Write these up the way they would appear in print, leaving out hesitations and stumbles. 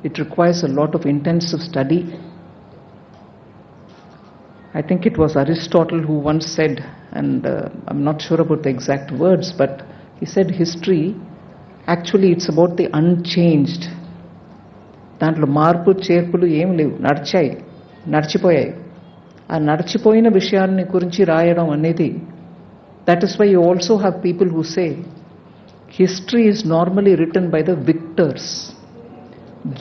It requires a lot of intensive study. I think it was Aristotle who once said, and I'm not sure about the exact words, but he said history, actually it's about the unchanged. దాంట్లో మార్పు చేర్పులు ఏం లేవు, నడిచిపోయాయి. ఆ నడిచిపోయిన విషయాన్ని గురించి రాయడం అనేది, that is why you also have people who say history is normally written by the victors.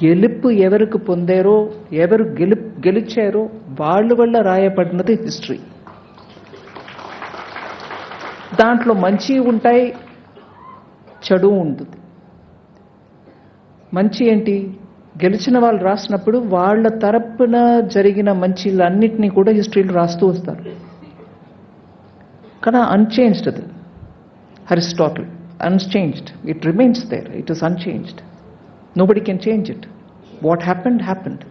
గెలుపు ఎవరికి పొందారో, ఎవరు గెలిచారో వాళ్ళ వల్ల రాయబడినది హిస్టరీ. దాంట్లో మంచి ఉంటాయి, చెడు ఉంటుంది. మంచి ఏంటి? గెలిచిన వాళ్ళు రాసినప్పుడు వాళ్ళ తరపున జరిగిన మంచిలన్నిటినీ కూడా హిస్టరీలో రాస్తూ వస్తారు. కానీ అన్చేంజ్డ్ అది. Aristotle unchanged. It remains there. It is unchanged. Nobody can change it. What happened, happened.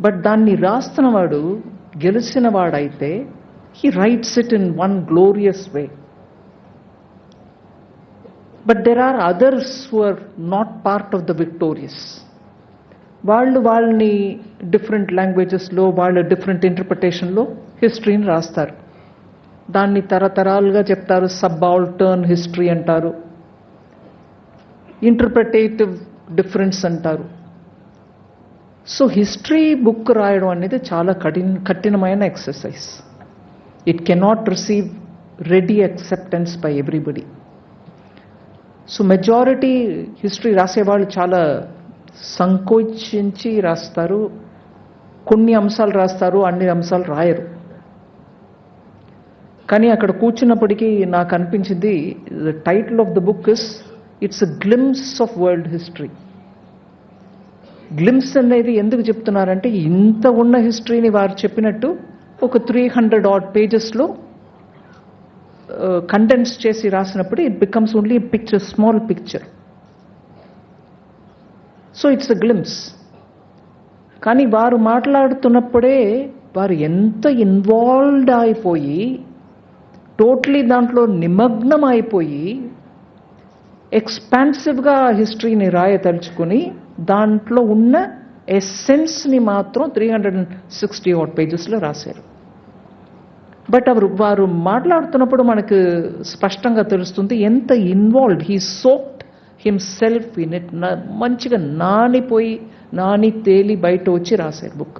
But దాన్ని రాస్తున్నవాడు గెలిచిన వాడైతే he writes it in one glorious way. But there are others who are not part of the victorious. వాళ్ళని different లాంగ్వేజెస్లో, వాళ్ళ different ఇంటర్ప్రిటేషన్లో హిస్టరీని రాస్తారు. దాన్ని తరతరాలుగా చెప్తారు. Subaltern history అంటారు, ఇంటర్ప్రిటేటివ్ డిఫరెన్స్ అంటారు. సో హిస్టరీ బుక్ రాయడం అనేది చాలా కఠినమైన exercise. It cannot receive ready acceptance by everybody. So majority history రాసేవాళ్ళు చాలా సంకోచించి రాస్తారు. కొన్ని అంశాలు రాస్తారు, అన్ని అంశాలు రాయరు. కానీ అక్కడ కూర్చున్నప్పటికీ నాకు అనిపించింది, the title of the book is it's a glimpse of world history. Glimpse అనేది ఎందుకు చెప్తున్నారంటే, ఇంత ఉన్న హిస్టరీని వారు చెప్పినట్టు ఒక 300 odd పేజెస్లో కండెన్స్ చేసి రాసినప్పుడు it becomes only picture, small picture. So it's a glimpse. కానీ వారు మాట్లాడుతున్నప్పుడే వారు ఎంత ఇన్వాల్వ్డ్ అయిపోయి, టోటలీ దాంట్లో నిమగ్నం అయిపోయి, ఎక్స్పాన్సివ్గా హిస్టరీని రాయతలుచుకొని దాంట్లో ఉన్న ఎస్సెన్స్ని మాత్రం 360 odd పేజెస్లో రాశారు. బట్ వారు మాట్లాడుతున్నప్పుడు మనకు స్పష్టంగా తెలుస్తుంది ఎంత involved, he soaked himself in it. మంచిగా నాని తేలి బయట వచ్చి రాశారు book.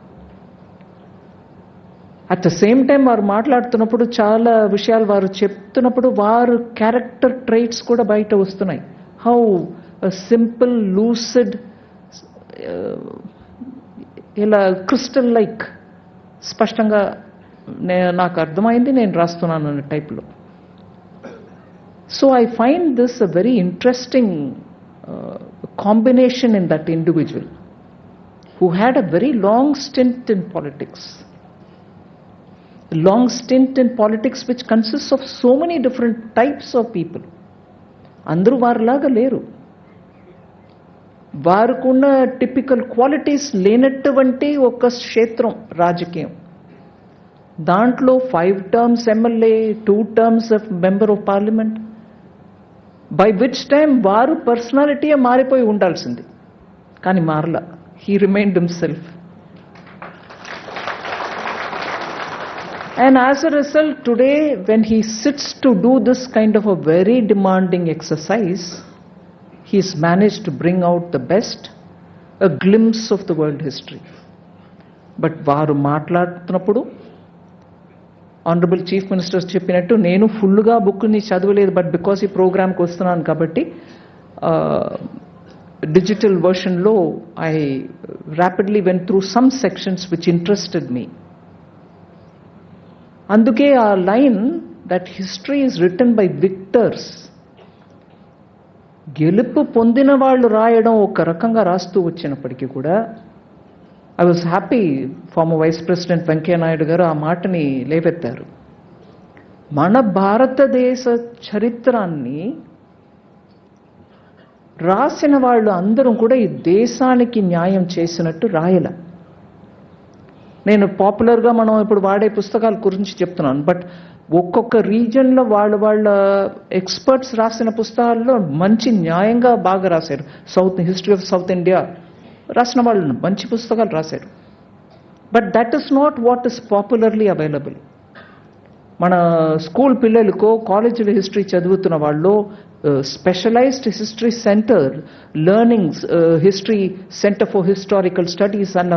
At the same time వారు మాట్లాడుతున్నప్పుడు చాలా విషయాలు వారు చెప్తున్నప్పుడు వారు క్యారెక్టర్ ట్రైట్స్ కూడా బయట వస్తున్నాయి. హౌ సింపుల్, లూసిడ్, ఇలా క్రిస్టల్ లైక్ స్పష్టంగా నాకు అర్థమైంది, నేను రాస్తున్నాను అనే టైప్లో. So I find this a very interesting combination in that individual who had a very long stint in politics. Long stint in politics which consists of so many different types of people. అందరూ వారిలాగా లేరు. వారికున్న typical qualities లేనటువంటి ఒక క్షేత్రం రాజకీయం. దాంట్లో 5 terms MLA, 2 terms of member of parliament, by which time వారు పర్సనాలిటీయే మారిపోయి ఉండాల్సింది. కానీ మారలా. He remained himself. And as a result, today, when he sits to do this kind of a very demanding exercise, he's managed to bring out the best, a glimpse of the world history. But varu maatladutunappudu, Honorable Chief Minister cheppinattu, nenu full ga book ni chadavaledu, but because ee program ku vastunanu kabatti digital version lo I rapidly went through some sections which interested me. అందుకే ఆ line that history is written by victors, గెలుపు పొందిన వాళ్ళు రాయడం ఒక రకంగా రాస్తూ వచ్చినప్పటికీ కూడా, I was happy former vice president Venkaiah Naidu garu ఆ మాటని లేవెత్తారు. మన భారతదేశ చరిత్రాన్ని రాసిన వాళ్ళు అందరూ కూడా ఈ దేశానికి న్యాయం చేసినట్టు రాయల. నేను పాపులర్గా మనం ఇప్పుడు వాడే పుస్తకాల గురించి చెప్తున్నాను, బట్ ఒక్కొక్క రీజన్లో వాళ్ళ ఎక్స్పర్ట్స్ రాసిన పుస్తకాల్లో మంచి న్యాయంగా బాగా రాశారు. హిస్టరీ ఆఫ్ సౌత్ ఇండియా రాసిన వాళ్ళు మంచి పుస్తకాలు రాశారు. But that is not what is popularly available. మన స్కూల్ పిల్లలకో కాలేజీలో హిస్టరీ చదువుతున్న వాళ్ళు specialised history centre, learnings history centre for historical studies అన్న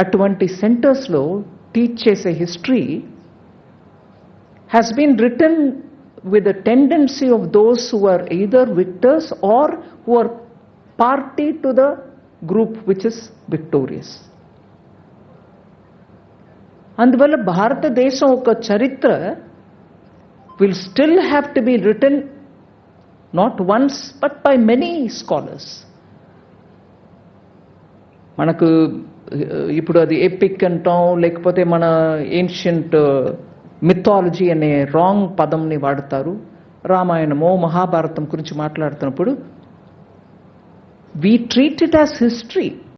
అటువంటి సెంటర్స్లో టీచ్ చేసే history has been written with a tendency of those who are either victors or who are party to the group which is victorious. అందువల్ల భారతదేశం ఒక చరిత్ర will still have to be written not once but by many scholars. మనకు ఇప్పుడు అది epic అంటాం, లేకపోతే మన ఏన్షియంట్ మిథాలజీ అనే రాంగ్ పదంని వాడతారు. రామాయణమో మహాభారతం గురించి మాట్లాడుతున్నప్పుడు we treat it as history.